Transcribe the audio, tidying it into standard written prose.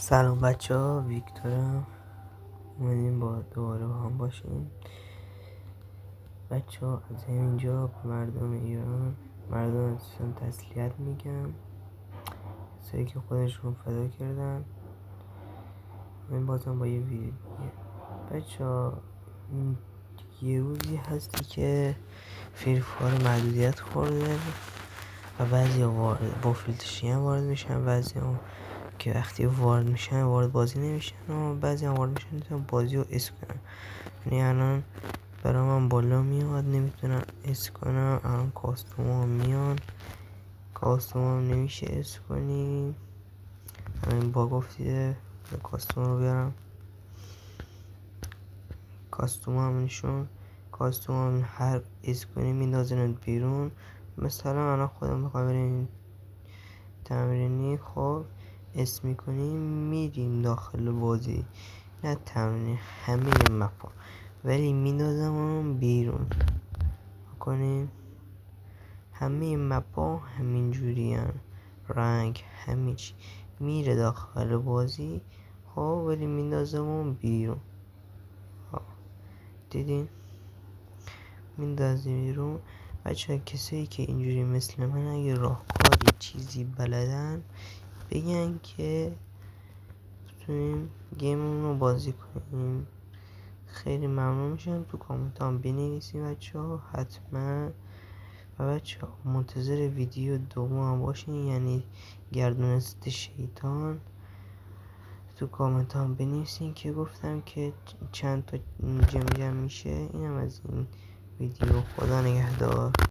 سلام بچه ها، ویکتورم. اومدیم دوباره با هم باشیم. بچه ها از اینجا به مردم ایران، مردم ازشون تسلیت میگم، کسایی که خودشون فدا کردن. من بازم با یه ویدیو دیگه. بچه ها یه روزی هستی که فری فایر محدودیت خورده و بعضی با فیلتر هم وارد میشن، بعضی هم که وقتی وارد میشن وارد بازی نمیشن و بعضی هم وارد میشن میتونن بازی رو اس کنن. یعنی الان برای من بالا میاد نمیتونم اس کنم. الان کاستوم ها میان، کاستوم ها نمیشه اس کنی. الان با گفتیده کاستوم رو بیارم. کاستوم هم هر اس کنی میندازنت بیرون. مثلا الان خودم بخوام بریم تمرینی، خب اسم میکنیم میریم داخل بازی، نه تمرین همه مپا، ولی میندازم بیرون کنیم. همه مپا همین جوری هم رنگ همه چی میره داخل بازی، خب ولی میندازم بیرون. دیدین میندازیم بیرون. بچه کسایی که اینجوری مثل من اگه راهکاری چیزی بلدن بگن که بتونیم گیممون رو بازی کنیم. خیلی ممنون میشم. تو کامنت هم بنویسیم بچه ها حتما. و بچه ها منتظر ویدیو دوم باشین، یعنی گردونست شیطان. تو کامنت هم بنویسین که گفتم که چند تا جمع میشه. اینم از این ویدیو. خدا نگهدار.